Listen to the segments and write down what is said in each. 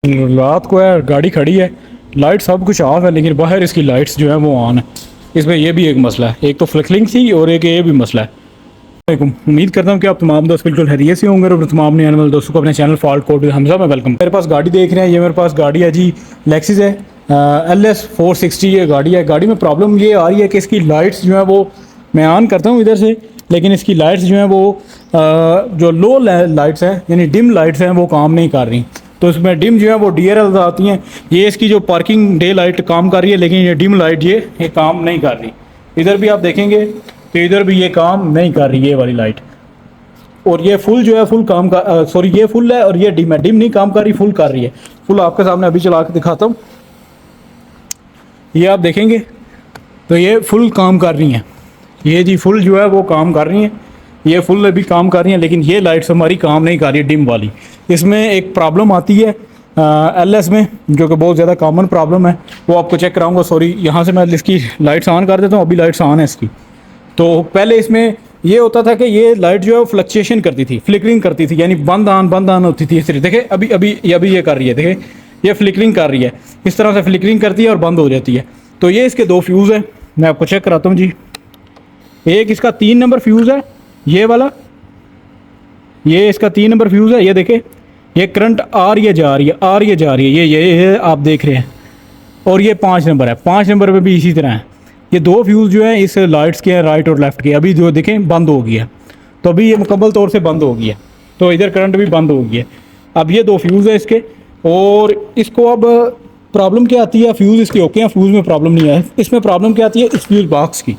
रात को है, गाड़ी खड़ी है, लाइट सब कुछ ऑफ है, लेकिन बाहर इसकी लाइट्स जो है वो ऑन है। इसमें यह भी एक मसला है, एक तो फ्लिकरिंग थी और एक ये भी मसला है। उम्मीद करता हूँ कि आप तमाम दोस्त बिल्कुल खैरियत से होंगे और तमाम नए आने वाले दोस्तों को अपने channel fault code with Hamza में वेलकम। मेरे पास गाड़ी देख रहे हैं, ये मेरे पास गाड़ी है जी, लेक्सिस है, LS460 ये गाड़ी है। गाड़ी में प्रॉब्लम ये आ रही है कि इसकी लाइट्स जो है वो, मैं ऑन करता हूँ इधर से, लेकिन इसकी लाइट्स जो हैं वो जो लो लाइट्स हैं यानी डिम लाइट्स हैं वो काम नहीं कर रही। तो इसमें डिम जो है वो DRL आती हैं। ये इसकी जो पार्किंग डे लाइट काम कर रही है, लेकिन ये डिम लाइट ये काम नहीं कर रही। इधर भी आप देखेंगे तो इधर भी ये काम नहीं कर रही, ये वाली लाइट। और ये फुल जो है फुल काम का, सॉरी ये फुल है और ये डिम है। डिम नहीं काम कर रही, फुल कर रही है। फुल आपके सामने अभी चला के दिखाता हूँ, ये आप देखेंगे तो ये फुल काम कर रही हैं। ये जी फुल जो है वो काम कर रही हैं, ये फुल अभी काम कर रही हैं, लेकिन ये लाइट्स हमारी काम नहीं कर रही है, डिम वाली। इसमें एक प्रॉब्लम आती है LS में, जो कि बहुत ज़्यादा कॉमन प्रॉब्लम है, वो आपको चेक कराऊंगा। सॉरी, यहाँ से मैं इसकी लाइट्स ऑन कर देता हूँ। अभी लाइट्स ऑन है इसकी। तो पहले इसमें ये होता था कि ये लाइट जो है वो फ्लक्चुएशन करती थी, फ्लिकरिंग करती थी, यानी बंद ऑन होती थी इस तरह। देखे अभी अभी ये कर रही है, देखे ये फ्लिकरिंग कर रही है, इस तरह से फ्लिकरिंग करती है और बंद हो जाती है। तो ये इसके दो फ्यूज़ हैं, मैं आपको चेक कराता हूँ जी। एक इसका 3 नंबर फ्यूज़ है, ये वाला, ये इसका 3 नंबर फ्यूज़ है। ये देखे ये करंट आ रही है जा रही है, आ रही है जा रही है, ये आप देख रहे हैं। और ये 5 नंबर है, 5 नंबर पे भी इसी तरह है। ये दो फ्यूज़ जो हैं इस लाइट्स के हैं, राइट और लेफ़्ट के। अभी जो देखें बंद हो गया, तो अभी ये मुकम्मल तौर से बंद हो गया, तो इधर करंट भी बंद हो गया। अब ये दो फ्यूज़ है इसके, और इसको अब प्रॉब्लम क्या आती है, फ्यूज़ इसके ओके हैं, फ्यूज़ में प्रॉब्लम नहीं है। इसमें प्रॉब्लम क्या आती है, इस फ्यूज़ बॉक्स की,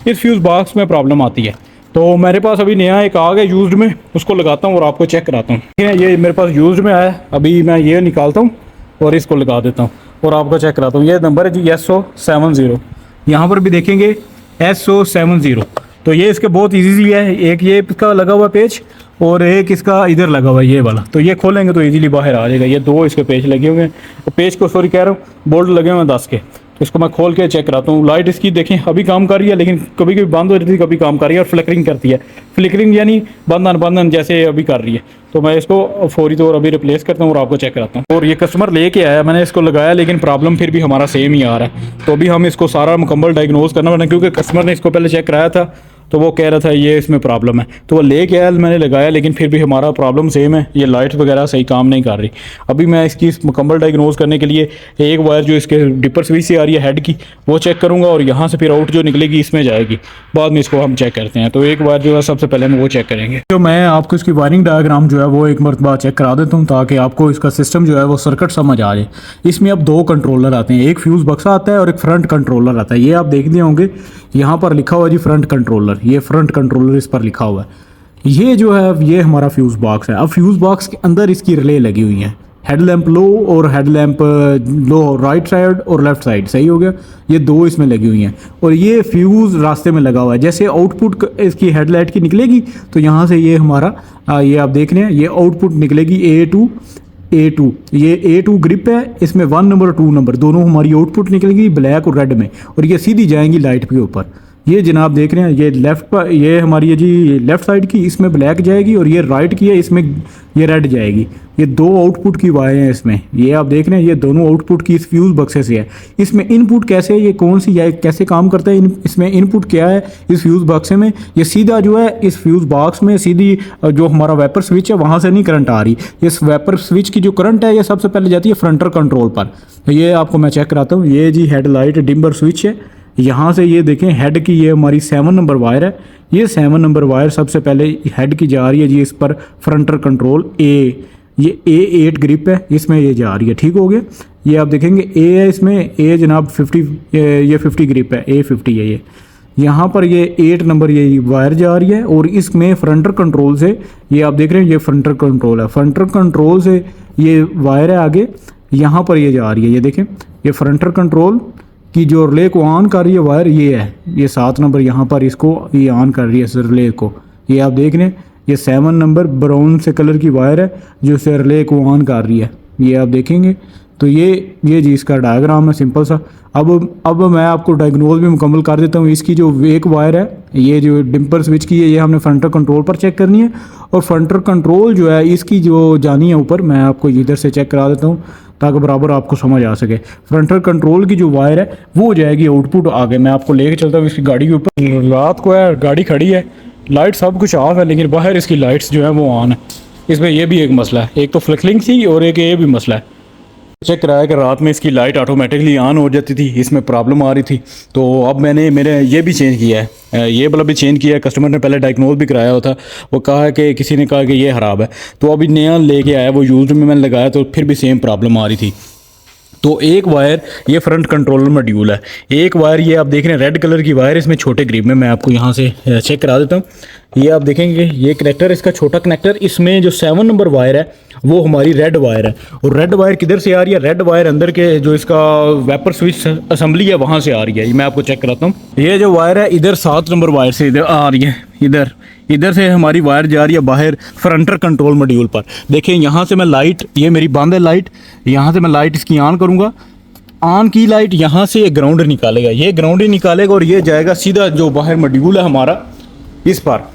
इस फ्यूज़ बॉक्स में प्रॉब्लम आती है। तो मेरे पास अभी नया एक आ गया यूज्ड में, उसको लगाता हूँ और आपको चेक कराता हूँ। ठीक है, ये मेरे पास यूज्ड में आया, अभी मैं ये निकालता हूँ और इसको लगा देता हूँ और आपको चेक कराता हूँ। ये नंबर है जी SO70, यहाँ पर भी देखेंगे SO70। तो ये इसके बहुत ईजीली है, एक ये इसका लगा हुआ पेज और एक इसका इधर लगा हुआ है ये वाला। तो ये खोलेंगे तो इजीली बाहर आ जाएगा। ये दो इसके पेज लगे हुए हैं, तो पेज को सॉरी कह रहा हूँ, बोल्ट लगे हुए हैं 10 के। तो इसको मैं खोल के चेक कराता हूँ। लाइट इसकी देखें अभी काम कर रही है, लेकिन कभी कभी बंद हो जाती है, कभी काम कर रही है और फ्लिकरिंग करती है। फ्लिकरिंग यानी बंधन जैसे अभी कर रही है। तो मैं इसको फौरी तौर अभी रिप्लेस करता हूँ और आपको चेक कराता हूँ। और ये कस्टमर लेके आया, मैंने इसको लगाया, लेकिन प्रॉब्लम फिर भी हमारा सेम ही आ रहा है। तो अभी हम इसको सारा मुकम्मल डायग्नोज करना पड़ेगा, क्योंकि कस्टमर ने इसको पहले चेक कराया था, तो वो कह रहा था ये इसमें प्रॉब्लम है। तो वो लेके आया, मैंने लगाया, लेकिन फिर भी हमारा प्रॉब्लम सेम है, ये लाइट वगैरह सही काम नहीं कर रही। अभी मैं इसकी मुकम्मल डायग्नोज करने के लिए एक वायर जो इसके डिपर स्विच से आ रही है हेड की, वो चेक करूँगा, और यहाँ से फिर आउट जो निकलेगी इसमें जाएगी। बाद में इसको हम चेक करते हैं। तो एक वायर जो है सबसे पहले हम वो चेक करेंगे। तो मैं आपको इसकी वायरिंग डायग्राम जो है वो एक मरतबा चेक करा देता हूँ, ताकि आपको इसका सिस्टम जो है वो सर्किट समझ आ जाए। इसमें अब दो कंट्रोलर आते हैं, एक फ्यूज़ बक्सा आता है और एक फ्रंट कंट्रोलर आता है। ये आप देख दिए होंगे, यहाँ पर लिखा हुआ जी फ्रंट कंट्रोलर, ये फ्रंट कंट्रोलर इस पर लिखा हुआ है। ये जो है ये हमारा फ्यूज़ बॉक्स है। अब फ्यूज़ बॉक्स के अंदर इसकी रिले लगी हुई हैं, हेडलैम्प लो और हेडलैम्प लो, राइट साइड और लेफ्ट साइड, सही हो गया। ये दो इसमें लगी हुई हैं और ये फ्यूज़ रास्ते में लगा हुआ है। जैसे आउटपुट इसकी हेडलाइट की निकलेगी, तो यहाँ से ये हमारा ये आप देख रहे हैं, ये आउटपुट निकलेगी A2। ये A2 ग्रिप है, इसमें 1 नंबर और 2 नंबर दोनों हमारी आउटपुट निकलेगी ब्लैक और रेड में, और ये सीधी जाएंगी लाइट के ऊपर। ये जनाब देख रहे हैं, ये लेफ़्ट पर, ये हमारी है जी लेफ़्ट साइड की, इसमें ब्लैक जाएगी, और ये राइट की है, इसमें ये रेड जाएगी। ये दो आउटपुट की वायर हैं इसमें, ये आप देख रहे हैं, ये दोनों आउटपुट की इस फ्यूज़ बक्से से है। इसमें इनपुट कैसे है, ये कौन सी है, कैसे काम करता है, इसमें इनपुट क्या है इस फ्यूज़ बक्से में। ये सीधा जो है इस फ्यूज़ बॉक्स में सीधी जो हमारा वेपर स्विच है वहाँ से नहीं करंट आ रही। इस वेपर स्विच की जो करंट है ये सबसे पहले जाती है फ्रंटर कंट्रोल पर। तो ये आपको मैं चेक कराता हूँ। ये जी हेडलाइट डिम्बर स्विच है, यहाँ से ये देखें हेड की, ये हमारी 7 नंबर वायर है। ये 7 नंबर वायर सबसे पहले हेड की जा रही है जी, इस पर फ्रंटर कंट्रोल ये A8 ग्रिप है, इसमें ये जा रही है। ठीक हो गया। ये आप देखेंगे A है, इसमें A जनाब 50, ये 50 ग्रिप है, A50 है ये। यहाँ पर ये 8 नंबर ये वायर जा रही है, और इसमें फ्रंटर कंट्रोल से, ये आप देख रहे हैं, ये फ्रंटर कंट्रोल है, फ्रंटर कंट्रोल से ये वायर है आगे, यहाँ पर ये जा रही है। ये देखें, ये फ्रंटर कंट्रोल की जो रिले को ऑन कर रही है वायर, ये है, ये 7 नंबर यहाँ पर इसको ये ऑन कर रही है इस रिले को। ये आप देख रहे हैं, ये 7 नंबर ब्राउन से कलर की वायर है जो इस रिले को ऑन कर रही है। ये आप देखेंगे। तो ये जी इसका डायग्राम है सिंपल सा। अब मैं आपको डायग्नोज भी मुकम्मल कर देता हूँ। इसकी जो एक वायर है ये जो डिम्पर स्विच की है ये हमने फ्रंटर कंट्रोल पर चेक करनी है। और फ्रंटर कंट्रोल जो है इसकी जो जानी है ऊपर, मैं आपको इधर से चेक करा देता हूँ ताकि बराबर आपको समझ आ सके। फ्रंटर कंट्रोल की जो वायर है वो हो जाएगी आउटपुट आगे। मैं आपको लेके चलता हूँ इसकी गाड़ी के ऊपर। रात को है, गाड़ी खड़ी है, लाइट सब कुछ ऑफ है, लेकिन बाहर इसकी लाइट्स जो है वो ऑन है। इसमें यह भी एक मसला है, एक तो फ्लिकरिंग थी और एक ये भी मसला है। चेक कराया कि रात में इसकी लाइट ऑटोमेटिकली ऑन हो जाती थी, इसमें प्रॉब्लम आ रही थी। तो अब मैंने मेरे ये भी चेंज किया है, ये बल्ब भी चेंज किया है। कस्टमर ने पहले डायग्नोज भी कराया हुआ था, वो कहा है कि किसी ने कहा कि ये ख़राब है, तो अभी नया लेके आया, वो यूज में मैंने लगाया तो फिर भी सेम प्रॉब्लम आ रही थी। तो एक वायर ये फ्रंट कंट्रोलर मॉड्यूल है, एक वायर ये आप देख रहे हैं रेड कलर की वायर, इसमें छोटे ग्रिप में मैं आपको यहाँ से चेक करा देता हूँ। ये आप देखेंगे ये कनेक्टर, इसका छोटा कनेक्टर, इसमें जो 7 नंबर वायर है वो हमारी रेड वायर है। और रेड वायर किधर से आ रही है? रेड वायर अंदर के जो इसका वेपर स्विच असेंबली है वहाँ से आ रही है। ये मैं आपको चेक कराता हूँ। ये जो वायर है इधर 7 नंबर वायर से इधर आ रही है, इधर से हमारी वायर जा रही है बाहर फ्रंटर कंट्रोल मॉड्यूल पर। देखिए यहाँ से मैं लाइट, ये मेरी बंद है लाइट, यहाँ से मैं लाइट इसकी ऑन करूँगा, ऑन की लाइट यहाँ से ये ग्राउंड निकालेगा, ये ग्राउंड ही निकालेगा और ये जाएगा सीधा जो बाहर मॉड्यूल है हमारा इस पर।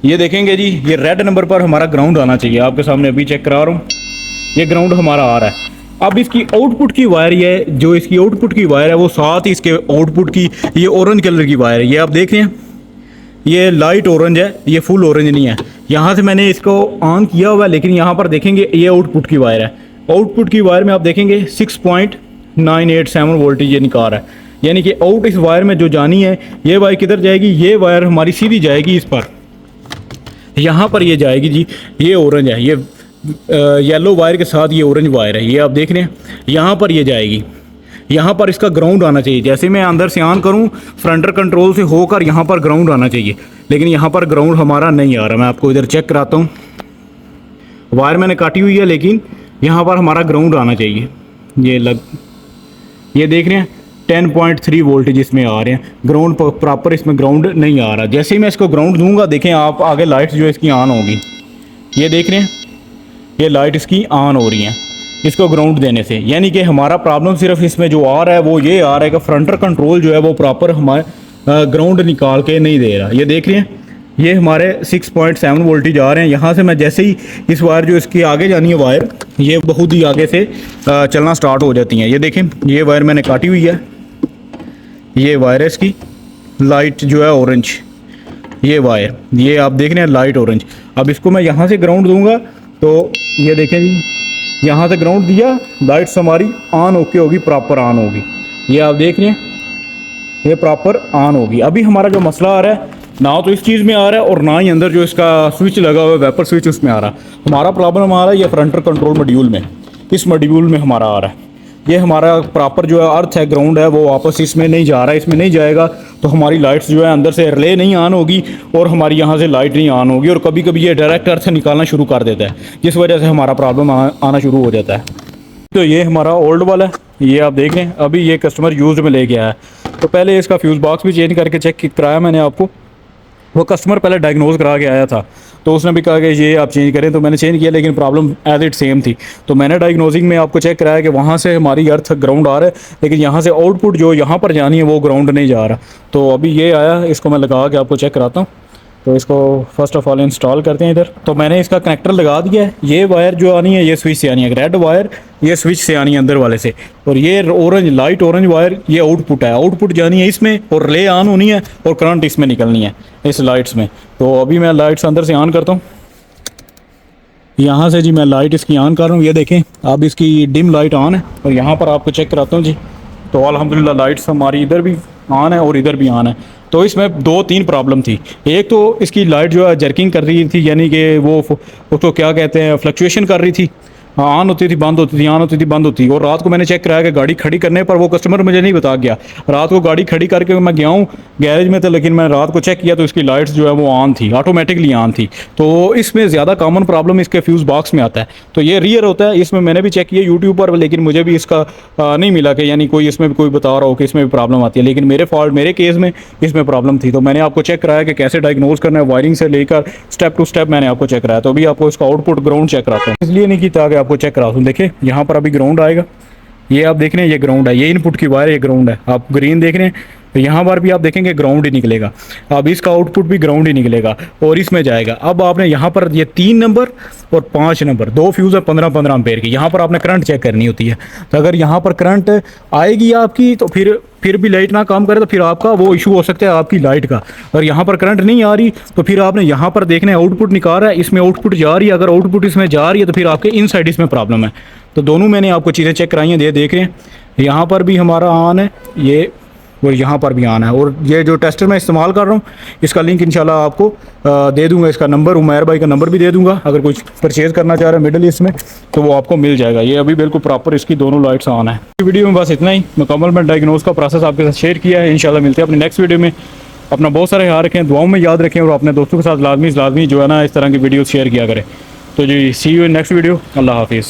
ये देखेंगे जी, ये रेड नंबर पर हमारा ग्राउंड आना चाहिए। आपके सामने अभी चेक करा रहा हूँ, ये ग्राउंड हमारा आ रहा है। अब इसकी आउटपुट की वायर, ये जो इसकी आउटपुट की वायर है वो साथ ही इसके आउटपुट की ये ऑरेंज कलर की वायर है। ये आप देख रहे हैं, ये लाइट ऑरेंज है, ये फुल ऑरेंज नहीं है। यहाँ से मैंने इसको ऑन किया हुआ है, लेकिन यहाँ पर देखेंगे ये आउटपुट की वायर है। आउटपुट की वायर में आप देखेंगे 6.987 वोल्टेज ये निकाल रहा है, यानी कि आउट इस वायर में जो जानी है ये वायर किधर जाएगी? ये वायर हमारी सीधी जाएगी इस पर, यहाँ पर ये जाएगी जी। ये ऑरेंज है, ये येलो वायर के साथ ये ऑरेंज वायर है, ये आप देख रहे हैं, यहाँ पर ये जाएगी, यहाँ पर इसका ग्राउंड आना चाहिए। जैसे मैं अंदर से ऑन करूँ फ्रंटर कंट्रोल से होकर यहाँ पर ग्राउंड आना चाहिए, लेकिन यहाँ पर ग्राउंड हमारा नहीं आ रहा। मैं आपको इधर चेक कराता हूँ, वायर मैंने काटी हुई है, लेकिन यहाँ पर हमारा ग्राउंड आना चाहिए। ये देख रहे हैं 10.3 वोल्टेज इसमें आ रहे हैं, ग्राउंड प्रॉपर इसमें ग्राउंड नहीं आ रहा। जैसे ही मैं इसको ग्राउंड दूंगा, देखें आप आगे लाइट्स जो इसकी ऑन होगी, ये देख रहे हैं, ये लाइट इसकी ऑन हो रही हैं इसको ग्राउंड देने से। यानी कि हमारा प्रॉब्लम सिर्फ इसमें जो आ रहा है वो ये आ रहा है कि फ्रंटर कंट्रोल जो है वो प्रॉपर हमारे ग्राउंड निकाल के नहीं दे रहा। ये देख रहे हैं, ये हमारे 6.7 वोल्टेज आ रहे हैं। यहाँ से मैं जैसे ही इस वायर जो इसकी आगे जानी है वायर, ये बहुत ही आगे से चलना स्टार्ट हो जाती हैं। ये देखें, ये वायर मैंने काटी हुई है, ये वायर है इसकी, लाइट जो है ऑरेंज, ये वायर, ये आप देख रहे हैं लाइट ऑरेंज। अब इसको मैं यहाँ से ग्राउंड दूंगा तो ये देखें जी, यहाँ से ग्राउंड दिया, लाइट्स हमारी ऑन होके होगी, प्रॉपर ऑन होगी। ये आप देख रहे हैं, ये प्रॉपर ऑन होगी। अभी हमारा जो मसला आ रहा है ना तो इस चीज़ में आ रहा है और ना ही अंदर जो इसका स्विच लगा हुआ है वेपर स्विच उसमें आ रहा है। हमारा प्रॉब्लम आ रहा है ये फ्रंटर कंट्रोल मॉड्यूल में, इस मॉड्यूल में हमारा आ रहा है। ये हमारा प्रॉपर जो है अर्थ है, ग्राउंड है, वो वापस इसमें नहीं जा रहा है। इसमें नहीं जाएगा तो हमारी लाइट्स जो है अंदर से रिले नहीं ऑन होगी और हमारी यहाँ से लाइट नहीं ऑन होगी, और कभी कभी ये डायरेक्ट अर्थ से निकालना शुरू कर देता है, जिस वजह से हमारा प्रॉब्लम आना शुरू हो जाता है। तो ये हमारा ओल्ड वाला है, ये आप देखें, अभी ये कस्टमर यूज में लेके आया है। तो पहले इसका फ्यूज़ बॉक्स भी चेंज करके चेक कराया मैंने आपको। वो कस्टमर पहले डायग्नोज करा के आया था, तो उसने भी कहा कि ये आप चेंज करें, तो मैंने चेंज किया, लेकिन प्रॉब्लम एज इट सेम थी। तो मैंने डायग्नोजिंग में आपको चेक कराया कि वहाँ से हमारी अर्थ ग्राउंड आ रहा है, लेकिन यहाँ से आउटपुट जो यहाँ पर जानी है वो ग्राउंड नहीं जा रहा। तो अभी ये आया, इसको मैं लगा के आपको चेक कराता हूँ। तो इसको फर्स्ट ऑफ ऑल इंस्टॉल करते हैं इधर। तो मैंने इसका कनेक्टर लगा दिया है। ये वायर जो आनी है ये स्विच से आनी है, रेड वायर ये स्विच से आनी है अंदर वाले से, और ये ऑरेंज लाइट ऑरेंज वायर ये आउटपुट है, आउटपुट जानी है इसमें और रिले ऑन होनी है और करंट इसमें निकलनी है इस लाइट्स में। तो अभी मैं लाइट्स अंदर से ऑन करता हूँ, यहाँ से जी मैं लाइट इसकी ऑन कर रहा हूँ। ये देखें अब इसकी डिम लाइट ऑन है, और यहाँ पर आपको चेक कराता हूँ जी। तो अल्हम्दुलिल्लाह लाइट्स हमारी इधर भी ऑन है और इधर भी ऑन है। तो इसमें 2-3 प्रॉब्लम थी। एक तो इसकी लाइट जो है जर्किंग कर रही थी, यानी कि वो उसको क्या कहते हैं, फ्लक्चुएशन कर रही थी, ऑन होती थी बंद होती थी, ऑन होती थी बंद होती। और रात को मैंने चेक कराया कि गाड़ी खड़ी करने पर वो कस्टमर मुझे नहीं बता गया। रात को गाड़ी खड़ी करके मैं गया हूँ गैरेज में, तो लेकिन मैं रात को चेक किया तो इसकी लाइट्स जो है वो ऑन थी, ऑटोमेटिकली ऑन थी। तो इसमें ज़्यादा कॉमन प्रॉब्लम इसके फ्यूज़ बॉक्स में आता है। तो ये रियर होता है, इसमें मैंने भी चेक किया यूट्यूब पर, लेकिन मुझे भी इसका नहीं मिला कि यानी कोई इसमें भी कोई बता रहा हो कि इसमें भी प्रॉब्लम आती है। लेकिन मेरे केस में इसमें प्रॉब्लम थी। तो मैंने आपको चेक कराया कि कैसे डायग्नोज करना है, वायरिंग से लेकर स्टेप टू स्टेप मैंने आपको चेक कराया। तो अभी आपको इसका आउटपुट ग्राउंड चेक कराता हूँ, इसलिए नहीं किया कि आपको चेक करा दूँ। देखिए यहाँ पर अभी ग्राउंड आएगा, ये आप देख रहे हैं ये ग्राउंड है, ये इनपुट की वायर, ये ग्राउंड है। आप ग्रीन देख रहे हैं, तो यहाँ पर भी आप देखेंगे ग्राउंड ही निकलेगा। अब इसका आउटपुट भी ग्राउंड ही निकलेगा और इसमें जाएगा। अब आपने यहाँ पर ये 3 नंबर और 5 नंबर 2 फ्यूज़ है 15-15 एम्पेयर की, यहाँ पर आपने करंट चेक करनी होती है। तो अगर यहाँ पर करंट आएगी आपकी तो फिर भी लाइट ना काम करे तो फिर आपका वो इशू हो सकता है आपकी लाइट का। अगर यहाँ पर करंट नहीं आ रही तो फिर आपने यहाँ पर देखना है आउटपुट निकाल रहा है, इसमें आउटपुट जा रही है, अगर आउटपुट इसमें जा रही है तो फिर आपके इन साइड इसमें प्रॉब्लम है। तो दोनों मैंने आपको चीज़ें चेक कराई हैं, ये देख रहे हैं यहाँ पर भी हमारा ऑन है ये, और यहाँ पर भी आना है। और ये जो टेस्टर मैं इस्तेमाल कर रहा हूँ इसका लिंक इंशाल्लाह आपको दे दूंगा, इसका नंबर उमैर भाई का नंबर भी दे दूंगा। अगर कुछ परचेज़ करना चाह रहे हैं मिडल ईस्ट में तो वो आपको मिल जाएगा। ये अभी बिल्कुल प्रॉपर इसकी दोनों लाइट्स ऑन है। वीडियो में बस इतना ही, मुकम्मल मैं डायग्नोज का प्रोसेस आपके साथ शेयर किया है। इंशाल्लाह मिलते हैं अपने नेक्स्ट वीडियो में। अपना बहुत सारा ख्याल रखें, दुआओं में याद रखें और अपने दोस्तों के साथ लाजमी जो है ना इस तरह की वीडियो शेयर किया करें। तो जी सी यू इन नेक्स्ट वीडियो। अल्लाह हाफिज़।